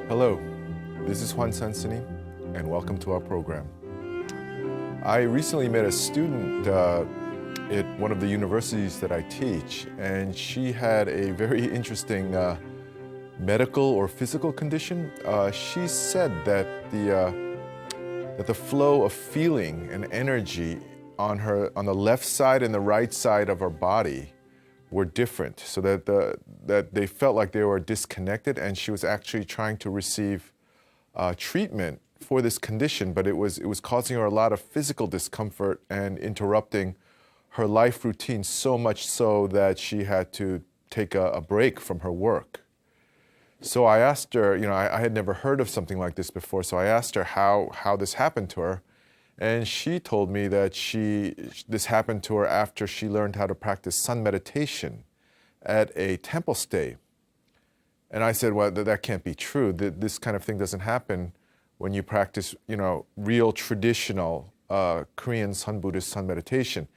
Hello, this is Juan Sansini, and welcome to our program. I recently met a student at one of the universities that I teach, and she had a very interesting medical or physical condition. She said that the flow of feeling and energy on the left side and the right side of her body were different, so that they felt like they were disconnected, and she was actually trying to receive treatment for this condition, but it was causing her a lot of physical discomfort and interrupting her life routine, so much so that she had to take a break from her work. So I asked her, I had never heard of something like this before, so I asked her how this happened to her. And she told me that this happened to her after she learned how to practice sun meditation at a temple stay. And I said, well, that can't be true. This kind of thing doesn't happen when you practice, real traditional Korean Sun Buddhist sun meditation.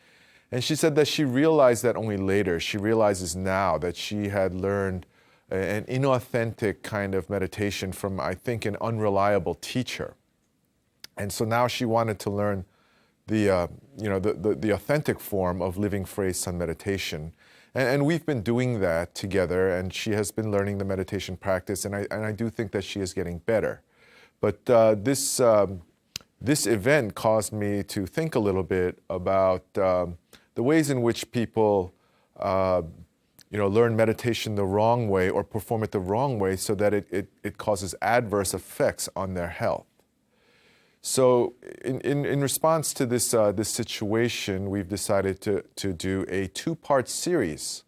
And she said that she realized that only later. She realizes now that she had learned an inauthentic kind of meditation from, I think, an unreliable teacher. And so now she wanted to learn the authentic form of living phrase sun meditation. And we've been doing that together, and she has been learning the meditation practice, and I do think that she is getting better. But this event caused me to think a little bit about the ways in which people learn meditation the wrong way or perform it the wrong way, so that it causes adverse effects on their health. So in response to this situation, we've decided to do a two-part series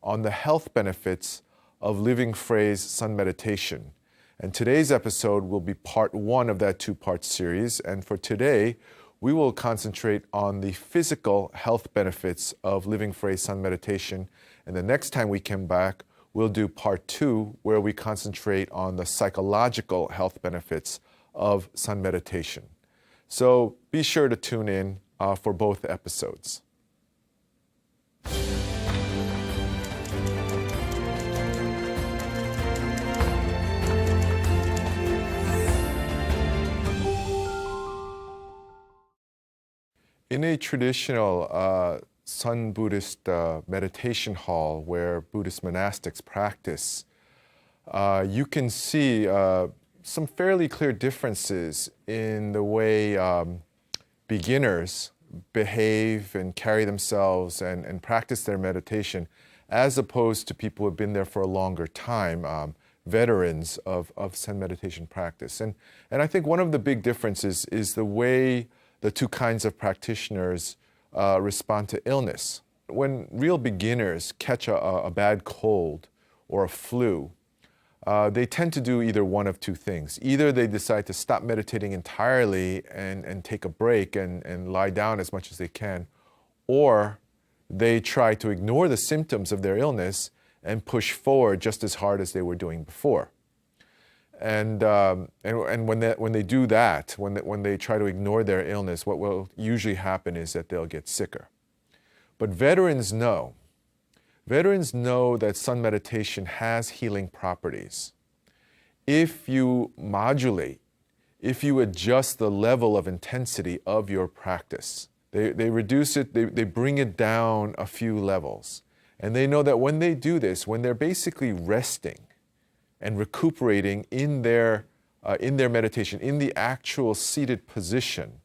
on the health benefits of living phrase sun meditation. And today's episode will be part one of that two-part series. And for today, we will concentrate on the physical health benefits of living phrase sun meditation. And the next time we come back, we'll do part two, where we concentrate on the psychological health benefits of sun meditation. So be sure to tune in for both episodes. In a traditional Sun Buddhist meditation hall where Buddhist monastics practice, you can see some fairly clear differences in the way beginners behave and carry themselves and practice their meditation, as opposed to people who have been there for a longer time, veterans of Zen meditation practice. And I think one of the big differences is the way the two kinds of practitioners respond to illness. When real beginners catch a bad cold or a flu, they tend to do either one of two things. Either they decide to stop meditating entirely and take a break and lie down as much as they can, or they try to ignore the symptoms of their illness and push forward just as hard as they were doing before. And when they do that, when they try to ignore their illness, what will usually happen is that they'll get sicker. But veterans know that sun meditation has healing properties. If you modulate, if you adjust the level of intensity of your practice, they reduce it, they bring it down a few levels. And they know that when they do this, when they're basically resting and recuperating in their meditation, in the actual seated position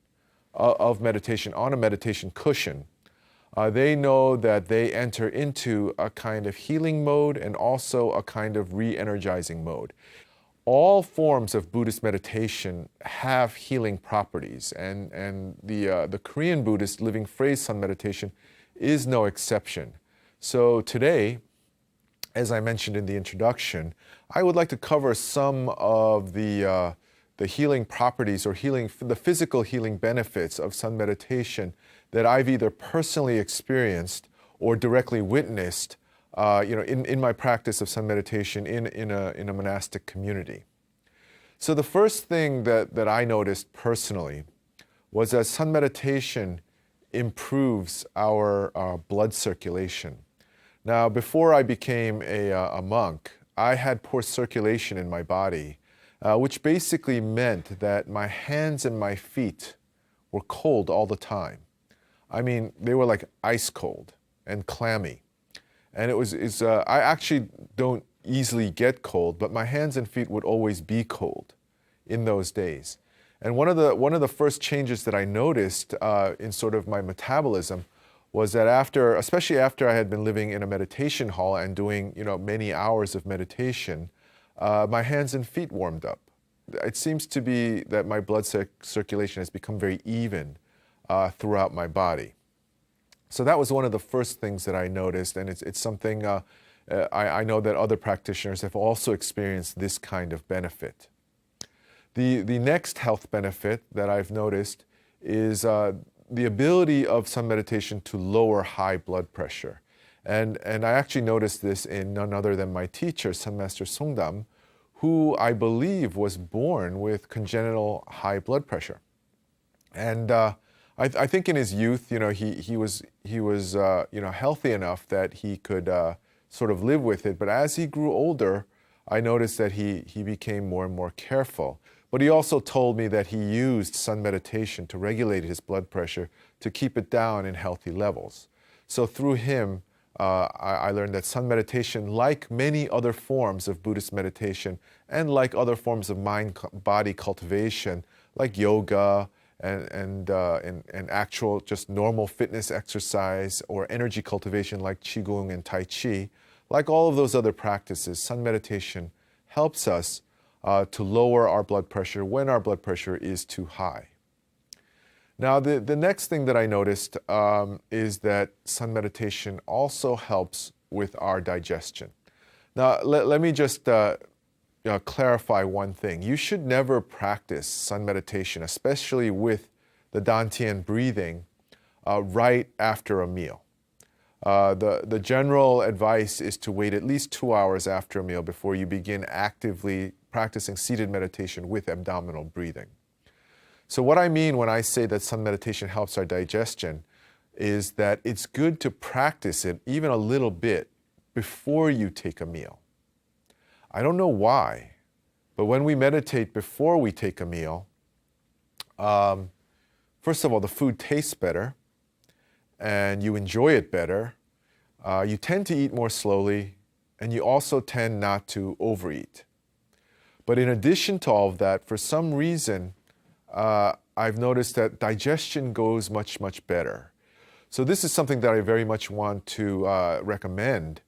of meditation, on a meditation cushion, they know that they enter into a kind of healing mode and also a kind of re-energizing mode. All forms of Buddhist meditation have healing properties, and the Korean Buddhist living phrase sun meditation is no exception. So today, as I mentioned in the introduction, I would like to cover some of the healing properties or the physical healing benefits of sun meditation that I've either personally experienced or directly witnessed in my practice of sun meditation in a monastic community. So the first thing that I noticed personally was that sun meditation improves our blood circulation. Now, before I became a monk, I had poor circulation in my body. which basically meant that my hands and my feet were cold all the time. I mean, they were like ice cold and clammy. And I actually don't easily get cold, but my hands and feet would always be cold in those days. And one of the first changes that I noticed in sort of my metabolism was that especially after I had been living in a meditation hall and doing many hours of meditation, my hands and feet warmed up. It seems to be that my blood circulation has become very even throughout my body. So that was one of the first things that I noticed, and it's something I know that other practitioners have also experienced this kind of benefit. The next health benefit that I've noticed is the ability of sun meditation to lower high blood pressure. And I actually noticed this in none other than my teacher, Sun Master Songdam, who I believe was born with congenital high blood pressure. And I think in his youth, he was healthy enough that he could sort of live with it. But as he grew older, I noticed that he became more and more careful. But he also told me that he used sun meditation to regulate his blood pressure to keep it down in healthy levels. So through him, I learned that sun meditation, like many other forms of Buddhist meditation and like other forms of mind-body cultivation, like yoga and actual just normal fitness exercise or energy cultivation like Qigong and Tai Chi, like all of those other practices, sun meditation helps us to lower our blood pressure when our blood pressure is too high. Now, the next thing that I noticed is that sun meditation also helps with our digestion. Now, let me just clarify one thing. You should never practice sun meditation, especially with the Dantian breathing, right after a meal. The general advice is to wait at least 2 hours after a meal before you begin actively practicing seated meditation with abdominal breathing. So what I mean when I say that sun meditation helps our digestion is that it's good to practice it even a little bit before you take a meal. I don't know why, but when we meditate before we take a meal, first of all, the food tastes better and you enjoy it better. You tend to eat more slowly, and you also tend not to overeat. But in addition to all of that, for some reason, I've noticed that digestion goes much, much better. So this is something that I very much want to recommend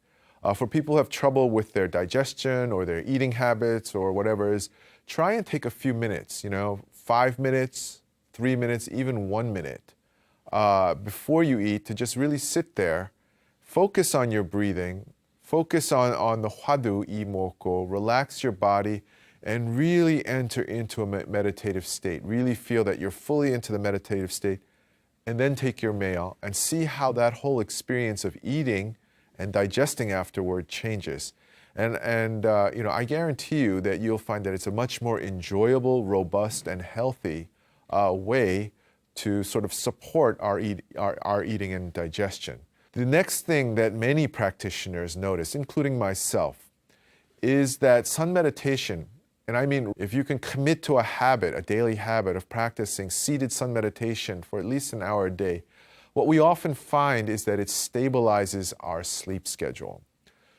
for people who have trouble with their digestion or their eating habits or whatever is, try and take a few minutes, 5 minutes, 3 minutes, even 1 minute before you eat to just really sit there, focus on your breathing, focus on the hwadu imoko, relax your body, and really enter into a meditative state. Really feel that you're fully into the meditative state, and then take your meal and see how that whole experience of eating and digesting afterward changes. And I guarantee you that you'll find that it's a much more enjoyable, robust, and healthy way to sort of support our eating and digestion. The next thing that many practitioners notice, including myself, is that sun meditation, and I mean, if you can commit to a daily habit of practicing seated sun meditation for at least an hour a day, what we often find is that it stabilizes our sleep schedule.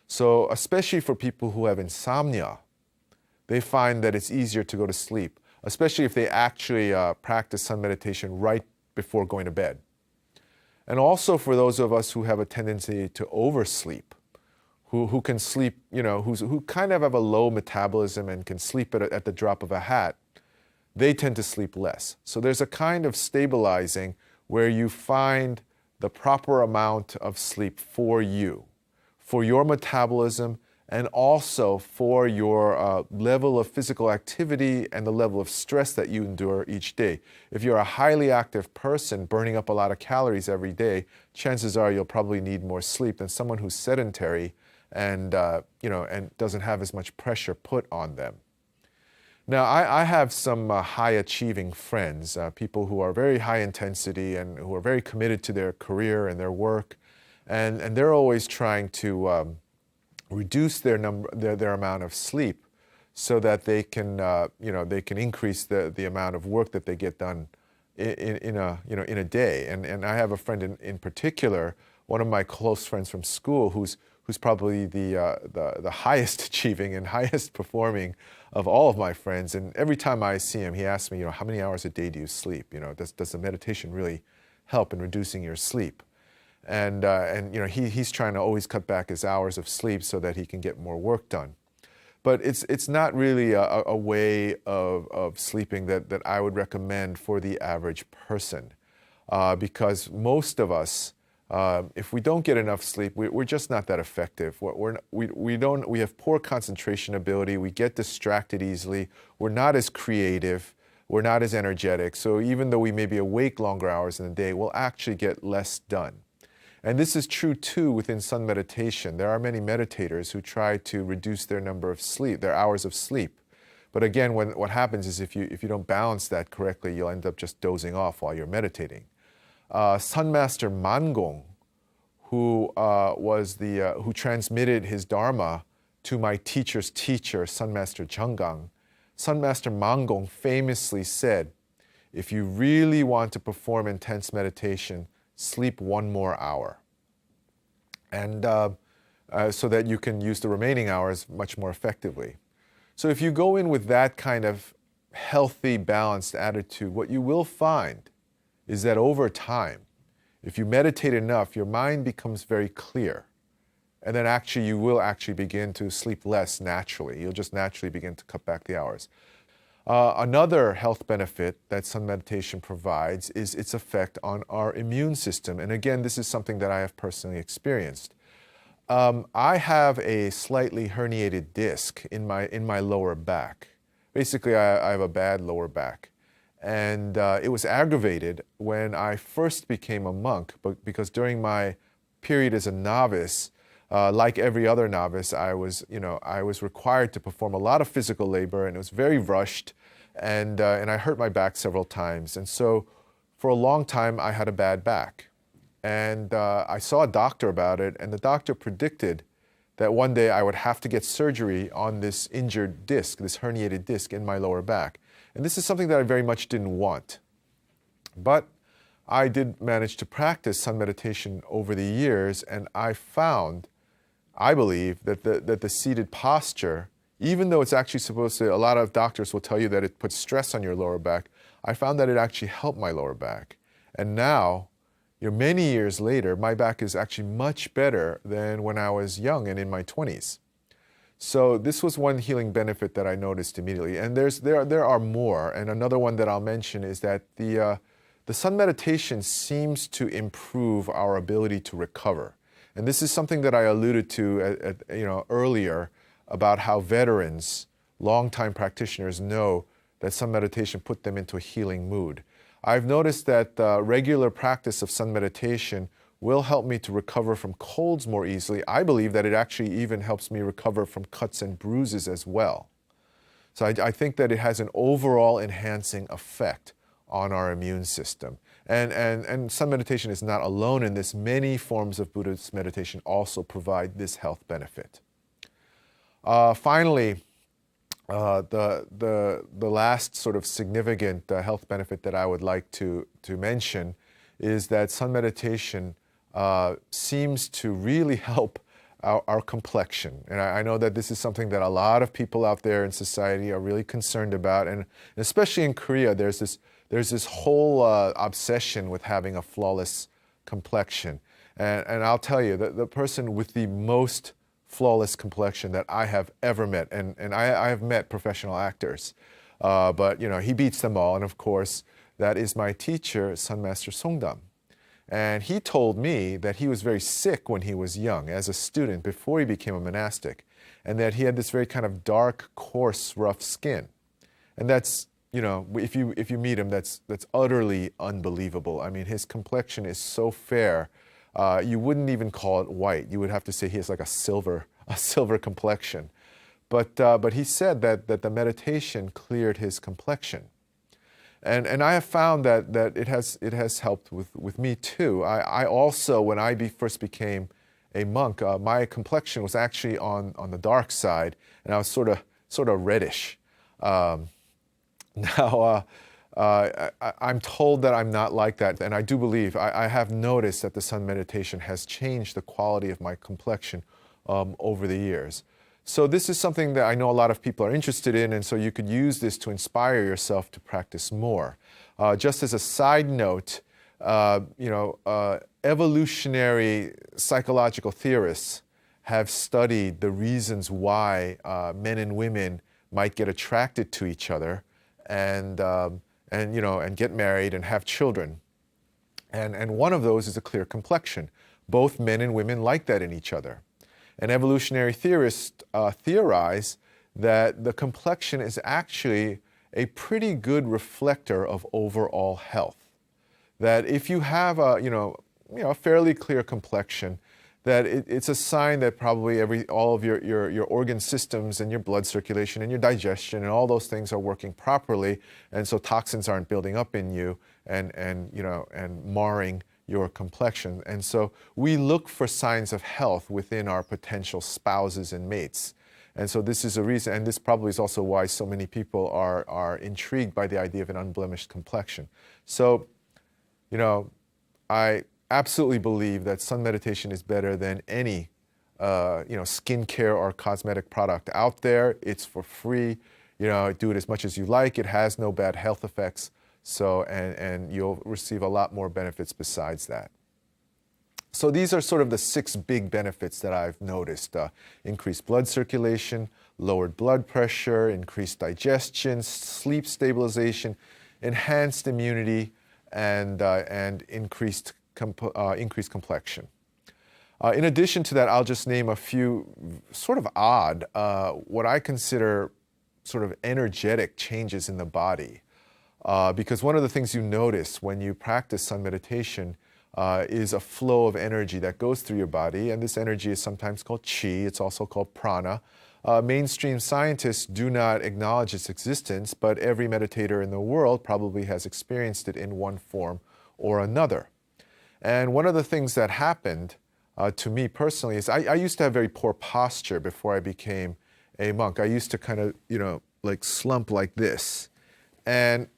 So especially for people who have insomnia, they find that it's easier to go to sleep, especially if they actually practice sun meditation right before going to bed. And also for those of us who have a tendency to oversleep, who can sleep, who kind of have a low metabolism and can sleep at the drop of a hat, they tend to sleep less. So there's a kind of stabilizing where you find the proper amount of sleep for you, for your metabolism, and also for your level of physical activity and the level of stress that you endure each day. If you're a highly active person burning up a lot of calories every day, chances are you'll probably need more sleep than someone who's sedentary and doesn't have as much pressure put on them. Now, I have some high-achieving friends, people who are very high intensity and who are very committed to their career and their work, and they're always trying to reduce their amount of sleep so that they can, they can increase the amount of work that they get done in a day. And I have a friend in particular, one of my close friends from school, who's probably the highest achieving and highest performing of all of my friends. And every time I see him, he asks me, how many hours a day do you sleep? Does the meditation really help in reducing your sleep? And he's trying to always cut back his hours of sleep so that he can get more work done. But it's not really a way of sleeping that I would recommend for the average person, because most of us, if we don't get enough sleep, we're just not that effective. We have poor concentration ability. We get distracted easily. We're not as creative. We're not as energetic. So even though we may be awake longer hours in the day, we'll actually get less done. And this is true too within sun meditation. There are many meditators who try to reduce their hours of sleep. But again, what happens is if you don't balance that correctly, you'll end up just dozing off while you're meditating. Sun Master Mangong, who transmitted his Dharma to my teacher's teacher, Sun Master Jeonggang, Sun Master Mangong famously said, if you really want to perform intense meditation, sleep 1 more hour, and so that you can use the remaining hours much more effectively. So if you go in with that kind of healthy, balanced attitude, what you will find is that over time, if you meditate enough, your mind becomes very clear. And then you will begin to sleep less naturally. You'll just naturally begin to cut back the hours. Another health benefit that sun meditation provides is its effect on our immune system. And again, this is something that I have personally experienced. I have a slightly herniated disc in my lower back. Basically, I have a bad lower back. And it was aggravated when I first became a monk, because during my period as a novice, like every other novice, I was required to perform a lot of physical labor, and it was very rushed, and I hurt my back several times. And so for a long time, I had a bad back. And I saw a doctor about it, and the doctor predicted that one day I would have to get surgery on this injured disc, this herniated disc in my lower back. And this is something that I very much didn't want. But I did manage to practice sun meditation over the years, and I believe that the seated posture, even though it's actually supposed to, a lot of doctors will tell you that it puts stress on your lower back, I found that it actually helped my lower back. And now, many years later, my back is actually much better than when I was young and in my 20s. So this was one healing benefit that I noticed immediately. And there are more. And another one that I'll mention is that the sun meditation seems to improve our ability to recover. And this is something that I alluded to earlier about how veterans, longtime practitioners know that sun meditation put them into a healing mood. I've noticed that regular practice of sun meditation will help me to recover from colds more easily. I believe that it actually even helps me recover from cuts and bruises as well. So I think that it has an overall enhancing effect on our immune system. And sun meditation is not alone in this. Many forms of Buddhist meditation also provide this health benefit. Finally, the last sort of significant health benefit that I would like to mention is that sun meditation seems to really help our complexion. And I know that this is something that a lot of people out there in society are really concerned about. And especially in Korea, there's this whole obsession with having a flawless complexion. And I'll tell you, the person with the most flawless complexion that I have ever met, and I have met professional actors, but he beats them all. And of course, that is my teacher, Sun Master Songdam. And he told me that he was very sick when he was young, as a student, before he became a monastic, and that he had this very kind of dark, coarse, rough skin. And that's, if you meet him, that's utterly unbelievable. I mean, his complexion is so fair, you wouldn't even call it white. You would have to say he has like a silver complexion. But he said that the meditation cleared his complexion. And I have found that it has helped with me too. I also, when I first became a monk, my complexion was actually on the dark side, and I was sort of sort of reddish. Now, I'm told that I'm not like that, and I do believe, I have noticed that the sun meditation has changed the quality of my complexion over the years. So this is something that I know a lot of people are interested in, and so you could use this to inspire yourself to practice more. Just as a side note, evolutionary psychological theorists have studied the reasons why men and women might get attracted to each other and get married and have children. And one of those is a clear complexion. Both men and women like that in each other. And evolutionary theorists theorize that the complexion is actually a pretty good reflector of overall health. That if you have a fairly clear complexion, that it's a sign that probably all of your organ systems and your blood circulation and your digestion and all those things are working properly, and so toxins aren't building up in you and marring your complexion. And so we look for signs of health within our potential spouses and mates. And so this is a reason, and this probably is also why so many people are intrigued by the idea of an unblemished complexion. So, I absolutely believe that sun meditation is better than any skincare or cosmetic product out there. It's for free. Do it as much as you like. It has no bad health effects. So, and you'll receive a lot more benefits besides that. So these are sort of the 6 big benefits that I've noticed. Increased blood circulation, lowered blood pressure, increased digestion, sleep stabilization, enhanced immunity, and increased complexion. In addition to that, I'll just name a few sort of odd, what I consider sort of energetic changes in the body. Because one of the things you notice when you practice sun meditation is a flow of energy that goes through your body, and this energy is sometimes called chi. It's also called prana. Mainstream scientists do not acknowledge its existence, but every meditator in the world probably has experienced it in one form or another. And one of the things that happened to me personally is I used to have very poor posture before I became a monk. I used to kind of, like slump like this. And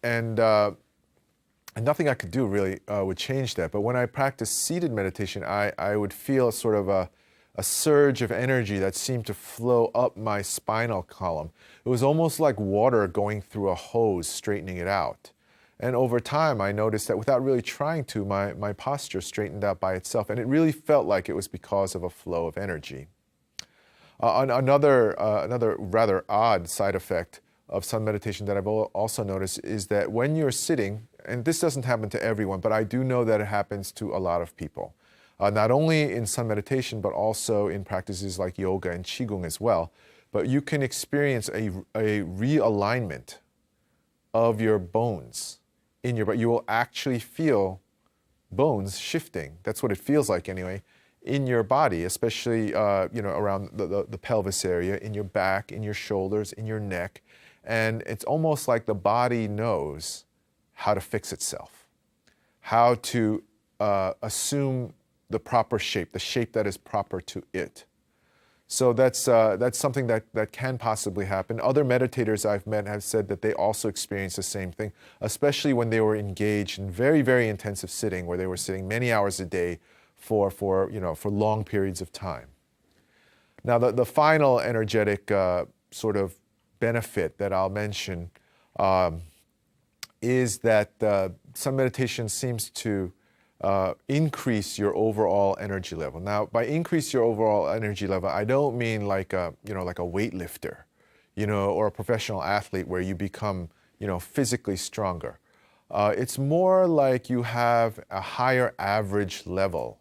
nothing I could do really would change that. But when I practiced seated meditation, I would feel sort of a surge of energy that seemed to flow up my spinal column. It was almost like water going through a hose, straightening it out. And over time, I noticed that without really trying to, my posture straightened out by itself. And it really felt like it was because of a flow of energy. Another rather odd side effect of sun meditation that I've also noticed is that when you're sitting, and this doesn't happen to everyone, but I do know that it happens to a lot of people. Not only in sun meditation, but also in practices like yoga and qigong as well. But you can experience a realignment of your bones in your body. You will actually feel bones shifting. That's what it feels like anyway, in your body, especially around the pelvis area, in your back, in your shoulders, in your neck. And it's almost like the body knows how to fix itself, how to assume the proper shape, the shape that is proper to it. So that's something that can possibly happen. Other meditators I've met have said that they also experience the same thing, especially when they were engaged in very, very intensive sitting, where they were sitting many hours a day for long periods of time. Now, the final energetic sort of benefit that I'll mention is that sun meditation seems to increase your overall energy level. Now, by increase your overall energy level, I don't mean like a weightlifter, or a professional athlete where you become, physically stronger. It's more like you have a higher average level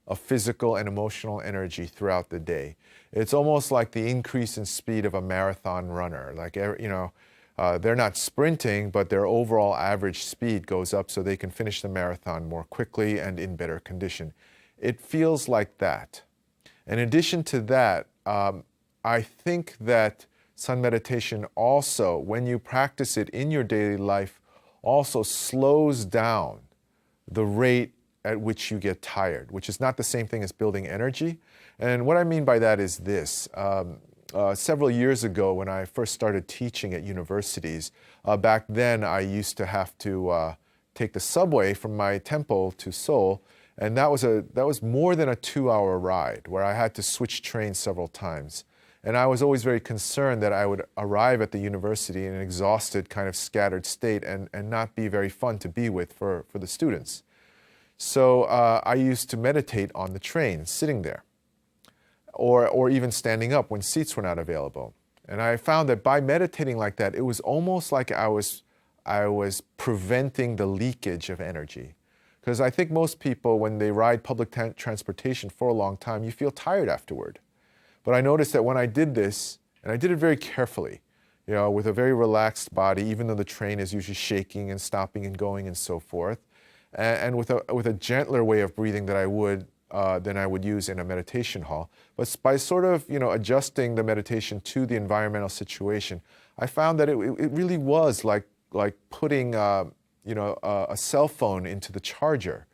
of physical and emotional energy throughout the day. It's almost like the increase in speed of a marathon runner. Like, they're not sprinting, but their overall average speed goes up so they can finish the marathon more quickly and in better condition. It feels like that. In addition to that, I think that sun meditation also, when you practice it in your daily life, also slows down the rate at which you get tired, which is not the same thing as building energy. And what I mean by that is this. several years ago when I first started teaching at universities. Back then, I used to have to take the subway from my temple to Seoul, and that was more than a 2-hour ride where I had to switch trains several times. And I was always very concerned that I would arrive at the university in an exhausted, kind of scattered state and not be very fun to be with for the students. So I used to meditate on the train, sitting there, or even standing up when seats were not available. And I found that by meditating like that, it was almost like I was preventing the leakage of energy. Because I think most people, when they ride public transportation for a long time, you feel tired afterward. But I noticed that when I did this, and I did it very carefully, with a very relaxed body, even though the train is usually shaking and stopping and going and so forth, and with a gentler way of breathing than I would use in a meditation hall. But by sort of adjusting the meditation to the environmental situation, I found that it really was like putting a cell phone into the charger,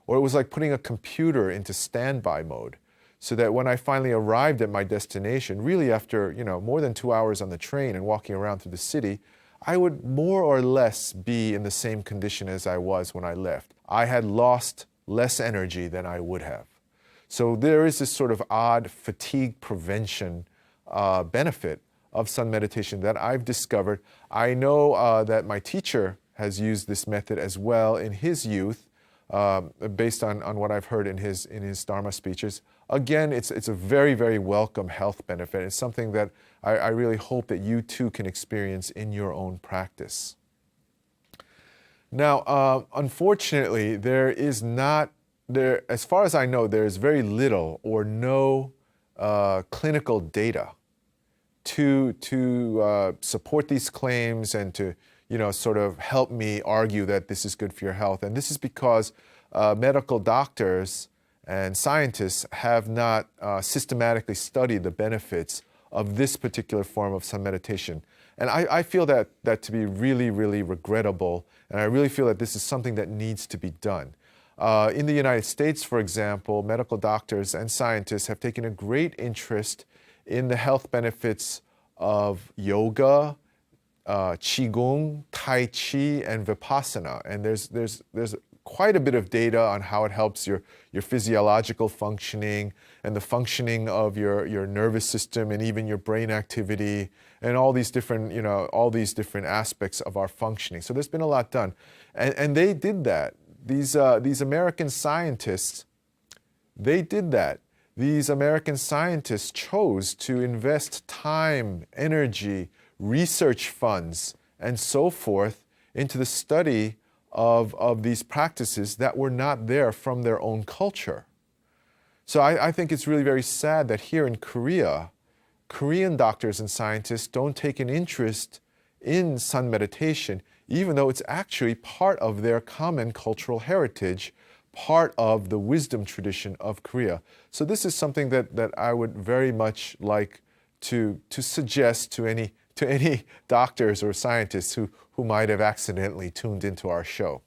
or it was like putting a computer into standby mode. So that when I finally arrived at my destination, really after more than 2 hours on the train and walking around through the city, I would more or less be in the same condition as I was when I left. I had lost less energy than I would have. So there is this sort of odd fatigue prevention benefit of sun meditation that I've discovered. I know that my teacher has used this method as well in his youth, based on what I've heard in his Dharma speeches. Again, it's a very, very welcome health benefit. It's something that I really hope that you too can experience in your own practice. Now, unfortunately, as far as I know, there is very little or no clinical data to support these claims and to sort of help me argue that this is good for your health. And this is because medical doctors and scientists have not systematically studied the benefits of this particular form of sun meditation. And I feel that to be really, really regrettable, and I really feel that this is something that needs to be done. In the United States, for example, medical doctors and scientists have taken a great interest in the health benefits of yoga, Qigong, Tai Chi, and Vipassana. And there's quite a bit of data on how it helps your physiological functioning and the functioning of your nervous system and even your brain activity and all these different aspects of our functioning. So there's been a lot done. And they did that. These American scientists, they did that. These American scientists chose to invest time, energy, research funds, and so forth into the study of these practices that were not there from their own culture. So I think it's really very sad that here in Korea, Korean doctors and scientists don't take an interest in sun meditation, even though it's actually part of their common cultural heritage, part of the wisdom tradition of Korea. So this is something that I would very much like to suggest to any doctors or scientists who might have accidentally tuned into our show.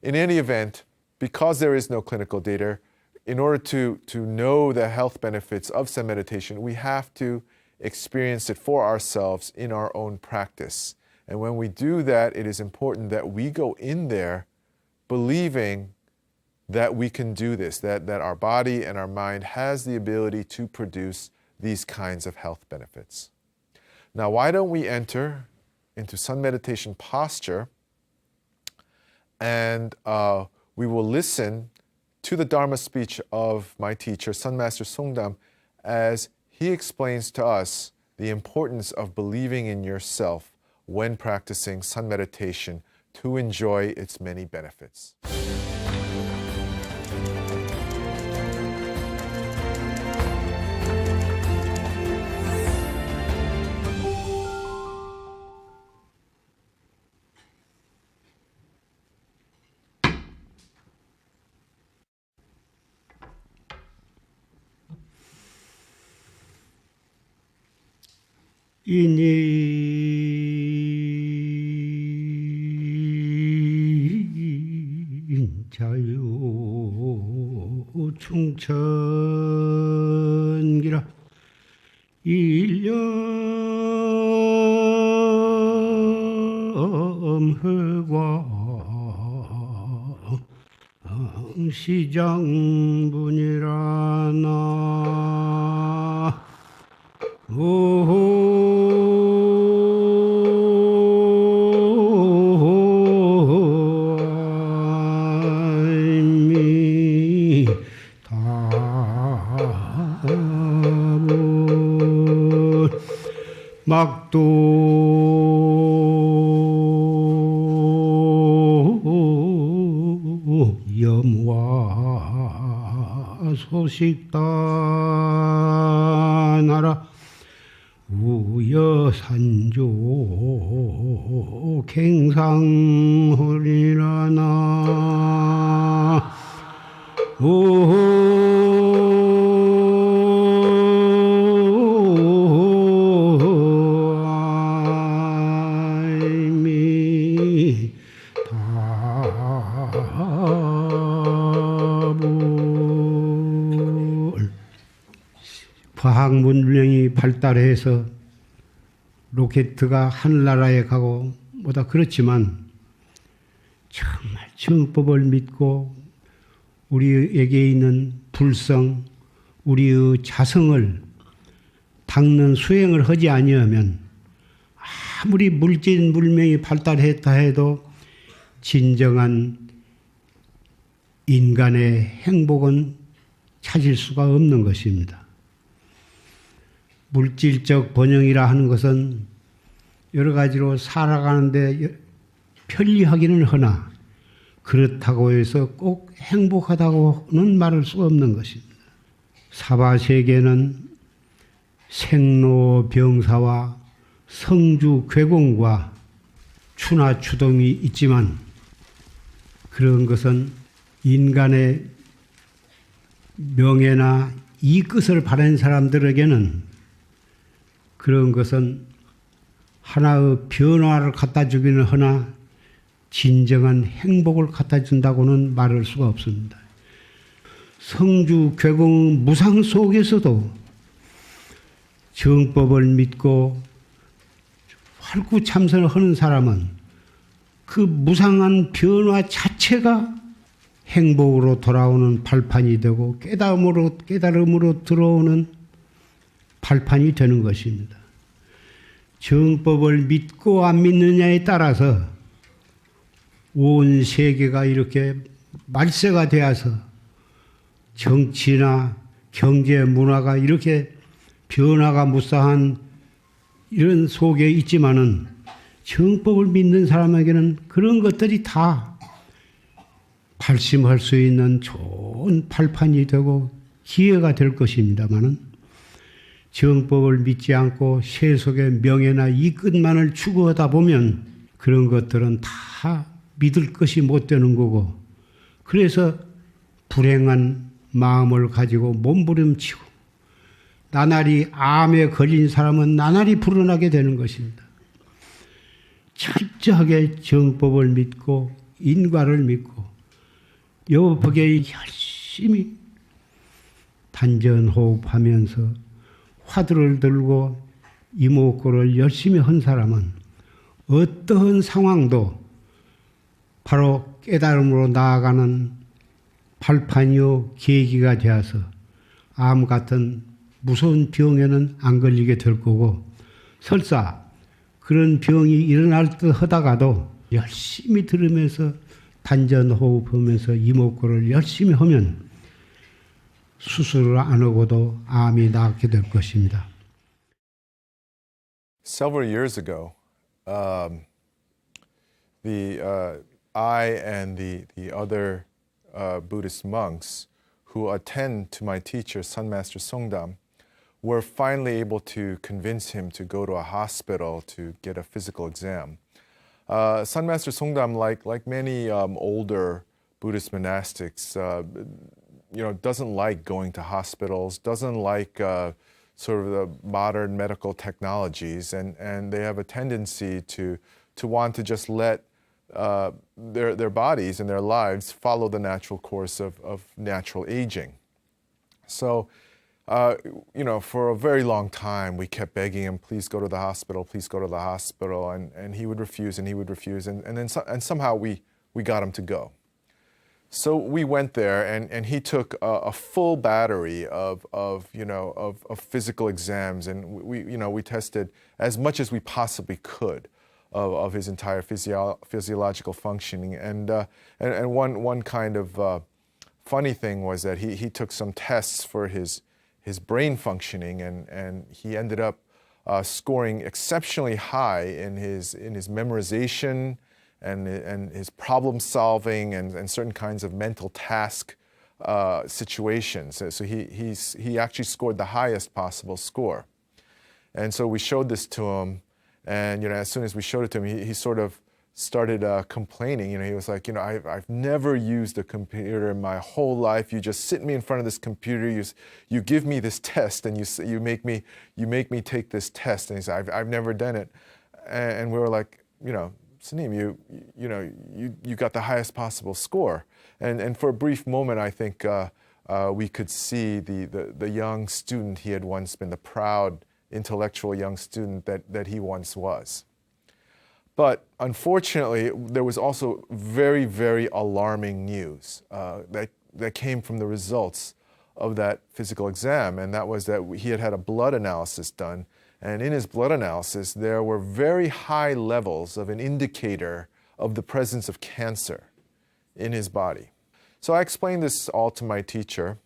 In any event, because there is no clinical data, in order to know the health benefits of sun meditation, we have to experience it for ourselves in our own practice. And when we do that, it is important that we go in there believing that we can do this, that our body and our mind has the ability to produce these kinds of health benefits. Now, why don't we enter into sun meditation posture, and we will listen to the Dharma speech of my teacher, Sun Master Songdam, as he explains to us the importance of believing in yourself when practicing sun meditation to enjoy its many benefits. 이니 자유 충천기라 일체 염흑과 시장분이라나 막도 염화 소식단하라 우여산조 갱상허리라나 과학 문명이 발달해서 로켓트가 하늘나라에 가고 뭐다 그렇지만 정말 정법을 믿고 우리에게 있는 불성, 우리의 자성을 닦는 수행을 하지 아니하면 아무리 물질 문명이 발달했다 해도 진정한 인간의 행복은 찾을 수가 없는 것입니다. 물질적 번영이라 하는 것은 여러 가지로 살아가는데 편리하기는 하나 그렇다고 해서 꼭 행복하다고는 말할 수 없는 것입니다. 사바세계는 생로병사와 성주괴공과 추나추동이 있지만 그런 것은 인간의 명예나 이끝을 바라는 사람들에게는 그런 것은 하나의 변화를 갖다 주기는 하나 진정한 행복을 갖다 준다고는 말할 수가 없습니다. 성주괴공 무상 속에서도 정법을 믿고 활구참선을 하는 사람은 그 무상한 변화 자체가 행복으로 돌아오는 발판이 되고 깨달음으로 들어오는 발판이 되는 것입니다. 정법을 믿고 안 믿느냐에 따라서 온 세계가 이렇게 말세가 되어서 정치나 경제, 문화가 이렇게 변화가 무쌍한 이런 속에 있지만은 정법을 믿는 사람에게는 그런 것들이 다 발심할 수 있는 좋은 발판이 되고 기회가 될 것입니다마는 정법을 믿지 않고 세속의 명예나 이끝만을 추구하다 보면 그런 것들은 다 믿을 것이 못 되는 거고 그래서 불행한 마음을 가지고 몸부림치고 나날이 암에 걸린 사람은 나날이 불어나게 되는 것입니다. 철저하게 정법을 믿고 인과를 믿고 여법에 열심히 단전호흡하면서 화두를 들고 이목구를 열심히 한 사람은 어떠한 상황도 바로 깨달음으로 나아가는 발판이요 계기가 되어서 암 같은 무서운 병에는 안 걸리게 될 거고 설사 그런 병이 일어날 듯 하다가도 열심히 들으면서 단전호흡하면서 이목구를 열심히 하면 수술을 안 하고도 암이 낫게 될 것입니다. Several years ago, I and the other Buddhist monks who attend to my teacher, Sun Master Songdam, were finally able to convince him to go to a hospital to get a physical exam. Sun Master Songdam, like many older Buddhist monastics, doesn't like going to hospitals, doesn't like sort of the modern medical technologies, and they have a tendency to want to just let their bodies and their lives follow the natural course of natural aging. So for a very long time, we kept begging him, please go to the hospital, please go to the hospital. And he would refuse and he would refuse. And somehow we got him to go. So we went there, and he took a full battery of physical exams, and we tested as much as we possibly could of his entire physiological functioning. And one kind of funny thing was that he took some tests for his brain functioning, and he ended up scoring exceptionally high in his memorization and his problem solving and certain kinds of mental task situations. So he actually scored the highest possible score. And so we showed this to him, and as soon as we showed it to him, he sort of started complaining. He was like, I've never used a computer in my whole life. You just sit me in front of this computer. You give me this test, and you make me take this test. And he said, I've never done it. And we were like, Sanim, you got the highest possible score. And for a brief moment, I think we could see the young student he had once been, the proud, intellectual young student that he once was. But unfortunately, there was also very, very alarming news that came from the results of that physical exam, and that was that he had a blood analysis done. And in his blood analysis, there were very high levels of an indicator of the presence of cancer in his body. So I explained this all to my teacher,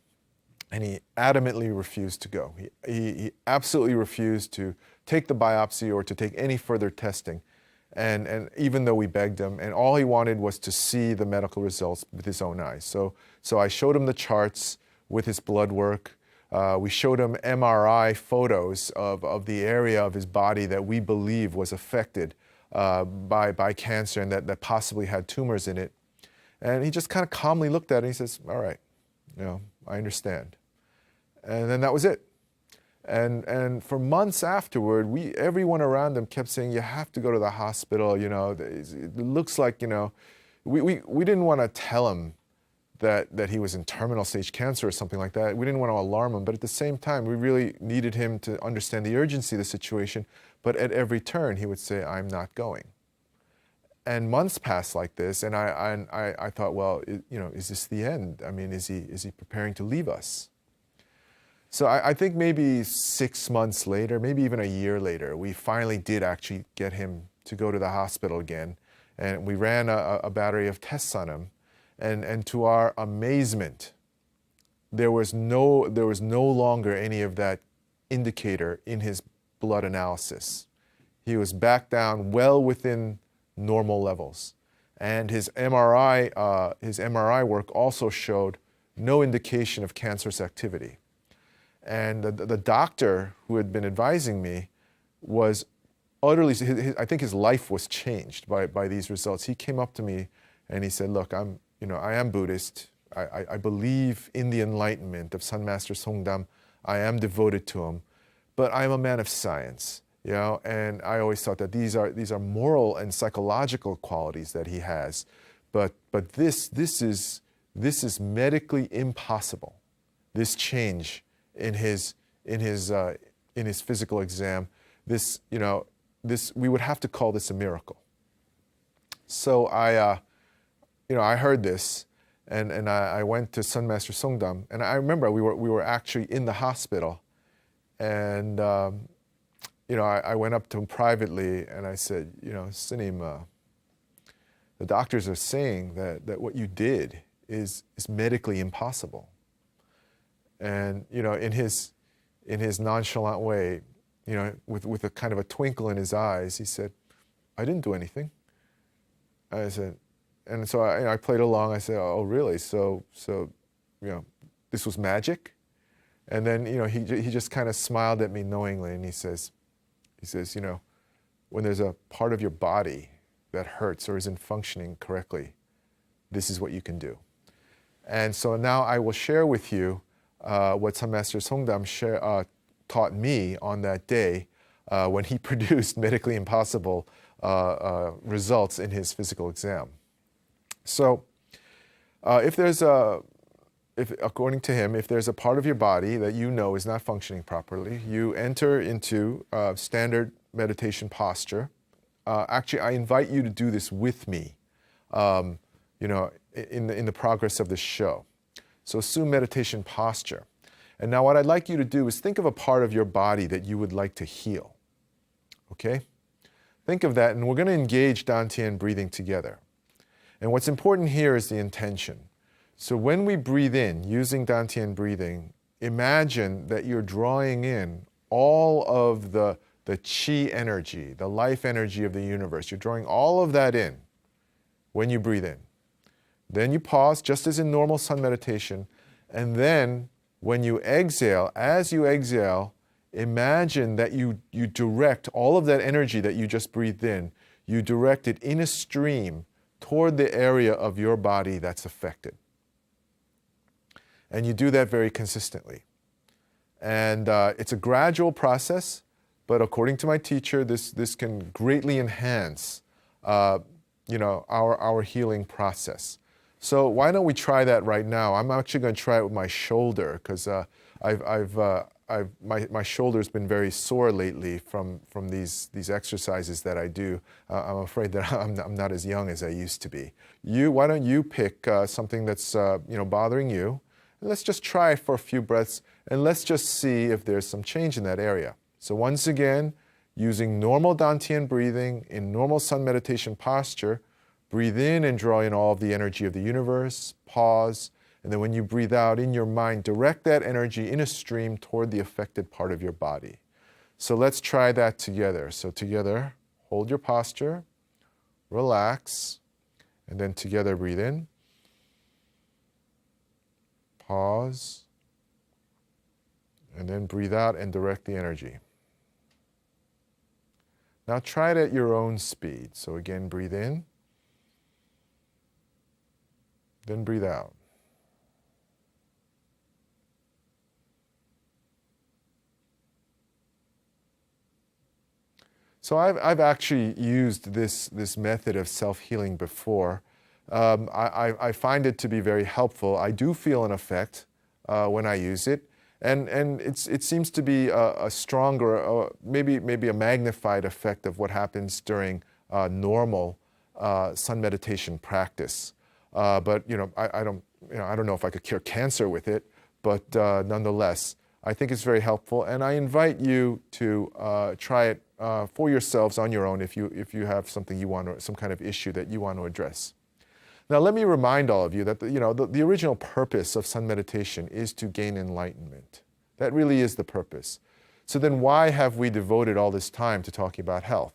and he adamantly refused to go. He absolutely refused to take the biopsy or to take any further testing. And even though we begged him, and all he wanted was to see the medical results with his own eyes. So I showed him the charts with his blood work. We showed him MRI photos of the area of his body that we believe was affected by cancer and that possibly had tumors in it. And he just kind of calmly looked at it and he says, all right, I understand. And then that was it. And for months afterward, everyone around him kept saying, you have to go to the hospital. It looks like, we didn't want to tell him that he was in terminal stage cancer or something like that. We didn't want to alarm him, but at the same time, we really needed him to understand the urgency of the situation. But at every turn, he would say, I'm not going. And months passed like this, and I thought, well, is this the end? I mean, is he preparing to leave us? So I think maybe 6 months later, maybe even a year later, we finally did actually get him to go to the hospital again. And we ran a battery of tests on him. And to our amazement, there was no longer any of that indicator in his blood analysis. He was back down well within normal levels. And his MRI work also showed no indication of cancerous activity. And the doctor who had been advising me was utterly, I think his life was changed by these results. He came up to me and he said, look, I am Buddhist. I believe in the enlightenment of Sun Master Songdam. I am devoted to him, but I'm a man of science, and I always thought that these are moral and psychological qualities that he has, but this is medically impossible. This change in his physical exam, we would have to call this a miracle. So I heard this, and I went to Sun Master Songdam, and I remember we were actually in the hospital, and I went up to him privately, and I said, Sanim, the doctors are saying that what you did is medically impossible. And in his nonchalant way, with a kind of a twinkle in his eyes, he said, I didn't do anything. I said, and so I played along. I said, oh, really? So this was magic? And then, he just kind of smiled at me knowingly, and he says, when there's a part of your body that hurts or isn't functioning correctly, this is what you can do. And so now I will share with you what Sun Master Songdam taught me on that day when he produced medically impossible results in his physical exam. So if there's if according to him, if there's a part of your body that you know is not functioning properly, you enter into standard meditation posture. Actually, I invite you to do this with me, you know, in the progress of this show. So assume meditation posture. And now what I'd like you to do is think of a part of your body that you would like to heal. Okay? Think of that, and we're going to engage Dantian breathing together. And what's important here is the intention. So when we breathe in, using Dantian breathing, imagine that you're drawing in all of the chi energy, the life energy of the universe. You're drawing all of that in when you breathe in. Then you pause, just as in normal sun meditation, and then when you exhale, as you exhale, imagine that you direct all of that energy that you just breathed in, you direct it in a stream toward the area of your body that's affected. And you do that very consistently. And it's a gradual process, but according to my teacher, this can greatly enhance you know, our healing process. So why don't we try that right now? I'm actually going to try it with my shoulder, because my shoulder's been very sore lately from these exercises that I do. I'm afraid that I'm not as young as I used to be. Why don't you pick something that's you know, bothering you? And let's just try it for a few breaths, and let's just see if there's some change in that area. So once again, using normal Dantian breathing in normal sun meditation posture, breathe in and draw in all of the energy of the universe, pause, and then when you breathe out in your mind, direct that energy in a stream toward the affected part of your body. So let's try that together. So together, hold your posture, relax, and then together breathe in, pause, and then breathe out and direct the energy. Now try it at your own speed. So again, breathe in, then breathe out. So I've actually used this method of self-healing before. I find it to be very helpful. I do feel an effect when I use it. And it seems to be a stronger, maybe a magnified effect of what happens during normal sun meditation practice. But you know, I don't know if I could cure cancer with it, but nonetheless, I think it's very helpful. And I invite you to try it for yourselves on your own if you have something you want, or some kind of issue that you want to address. Now, let me remind all of you that the original purpose of sun meditation is to gain enlightenment. That really is the purpose. So then why have we devoted all this time to talking about health?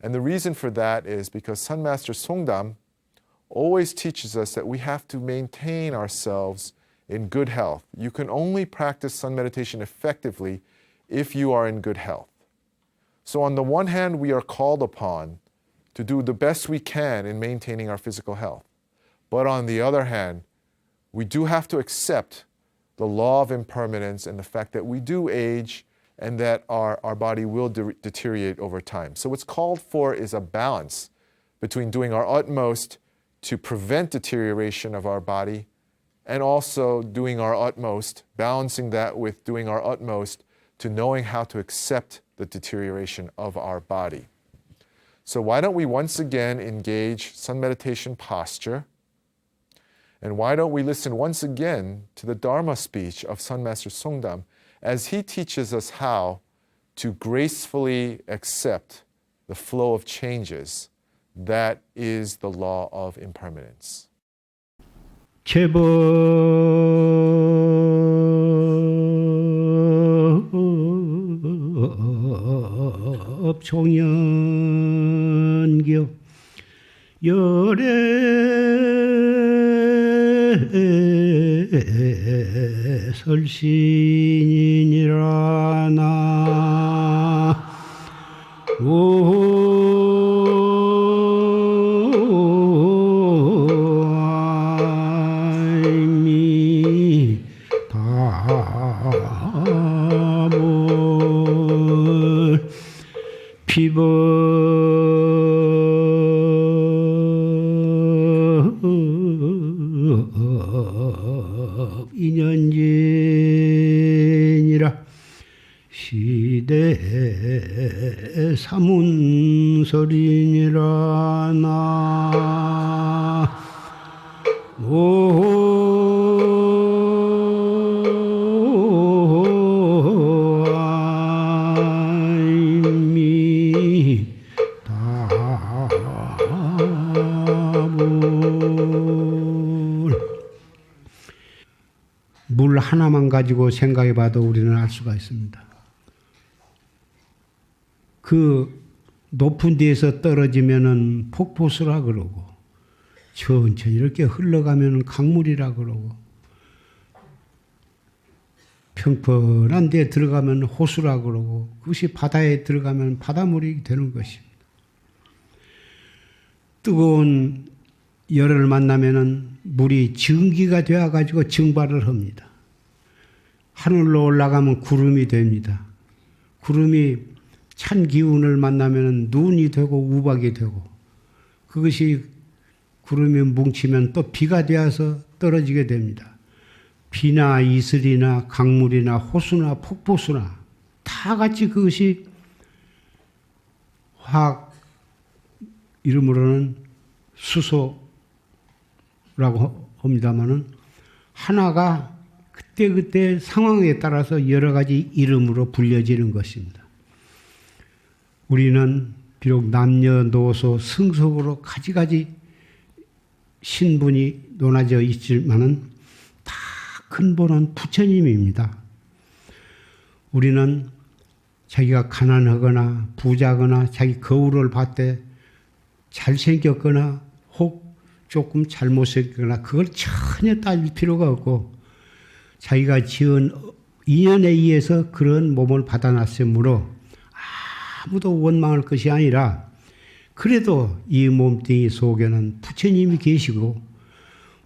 And the reason for that is because Sun Master Songdam always teaches us that we have to maintain ourselves in good health. You can only practice sun meditation effectively if you are in good health. So on the one hand, we are called upon to do the best we can in maintaining our physical health. But on the other hand, we do have to accept the law of impermanence and the fact that we do age and that our body will deteriorate over time. So what's called for is a balance between doing our utmost to prevent deterioration of our body and also doing our utmost, balancing that with doing our utmost to knowing how to accept the deterioration of our body. So why don't we once again engage sun meditation posture? And why don't we listen once again to the Dharma speech of Sun Master Songdam as he teaches us how to gracefully accept the flow of changes that is the law of impermanence. 제법 종연교 열애 설신이니라 나 피법 이래 사문설이니라 나 물 하나만 가지고 생각해 봐도 우리는 알 수가 있습니다. 그 높은 데에서 떨어지면은 폭포수라 그러고, 천천히 이렇게 흘러가면은 강물이라 그러고, 평평한 데에 들어가면 호수라 그러고, 그것이 바다에 들어가면 바닷물이 되는 것입니다. 뜨거운 열을 만나면은 물이 증기가 되어 가지고 증발을 합니다. 하늘로 올라가면 구름이 됩니다. 구름이 찬 기운을 만나면 눈이 되고 우박이 되고, 그것이 구름이 뭉치면 또 비가 되어서 떨어지게 됩니다. 비나 이슬이나 강물이나 호수나 폭포수나 다 같이 그것이 화학 이름으로는 수소라고 합니다마는 하나가 그때그때 상황에 따라서 여러 가지 이름으로 불려지는 것입니다. 우리는 비록 남녀노소 성속으로 가지가지 신분이 논하져 있지만은 다 근본은 부처님입니다. 우리는 자기가 가난하거나 부자거나 자기 거울을 봤을 때 잘생겼거나 혹 조금 잘못생겼거나 그걸 전혀 따질 필요가 없고, 자기가 지은 인연에 의해서 그런 몸을 받아놨으므로 아무도 원망할 것이 아니라, 그래도 이 몸뚱이 속에는 부처님이 계시고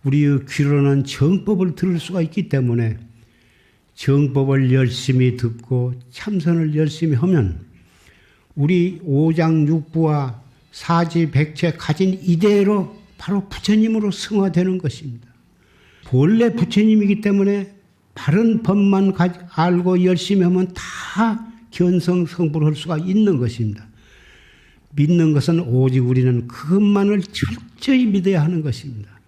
우리의 귀로는 정법을 들을 수가 있기 때문에 정법을 열심히 듣고 참선을 열심히 하면 우리 오장육부와 사지백체 가진 이대로 바로 부처님으로 승화되는 것입니다. 본래 부처님이기 때문에 바른 법만 알고 열심히 하면 다 견성성불할 수가 있는 것입니다. 믿는 것은 오직 우리는 그것만을 철저히 믿어야 하는 것입니다.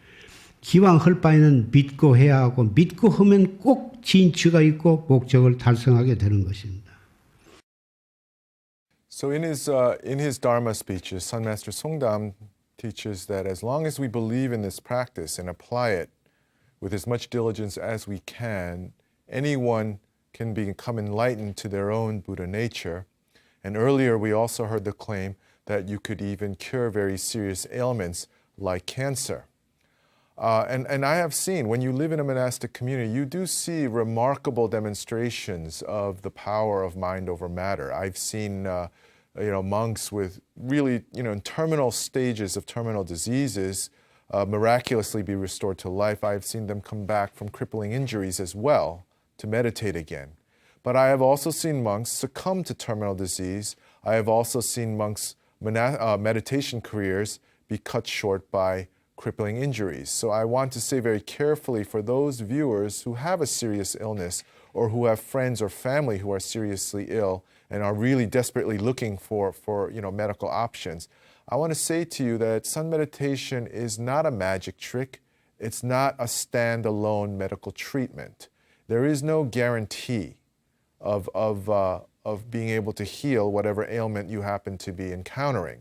기왕 할 바에는 믿고 해야 하고, 믿고 하면 꼭 진취가 있고 목적을 달성하게 되는 것입니다. So in his Dharma speeches, Sun Master Songdam teaches that as long as we believe in this practice and apply it with as much diligence as we can, anyone can become enlightened to their own Buddha nature. And earlier we also heard the claim that you could even cure very serious ailments like cancer. And I have seen, when you live in a monastic community, you do see remarkable demonstrations of the power of mind over matter. I've seen monks with really, in terminal stages of terminal diseases miraculously be restored to life. I've seen them come back from crippling injuries as well to meditate again. But I have also seen monks succumb to terminal disease. I have also seen monks' meditation careers be cut short by crippling injuries. So I want to say very carefully for those viewers who have a serious illness or who have friends or family who are seriously ill and are really desperately looking for medical options, I want to say to you that sun meditation is not a magic trick. It's not a standalone medical treatment. There is no guarantee of being able to heal whatever ailment you happen to be encountering.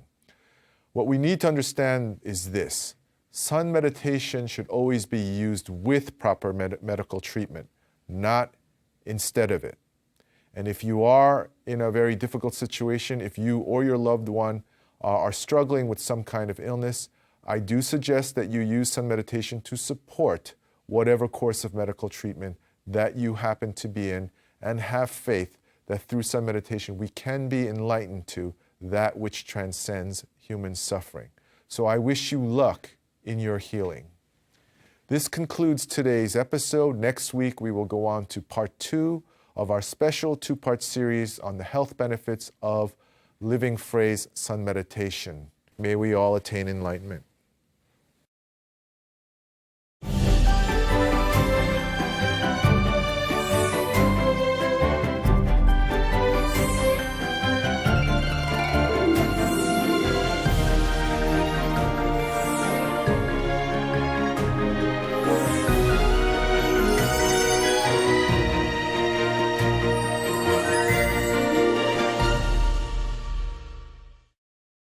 What we need to understand is this. Sun meditation should always be used with proper medical treatment, not instead of it. And if you are in a very difficult situation, if you or your loved one are struggling with some kind of illness, I do suggest that you use sun meditation to support whatever course of medical treatment that you happen to be in, and have faith that through sun meditation we can be enlightened to that which transcends human suffering. So I wish you luck in your healing. This concludes today's episode. Next week we will go on to part 2 of our special 2-part series on the health benefits of living phrase sun meditation. May we all attain enlightenment.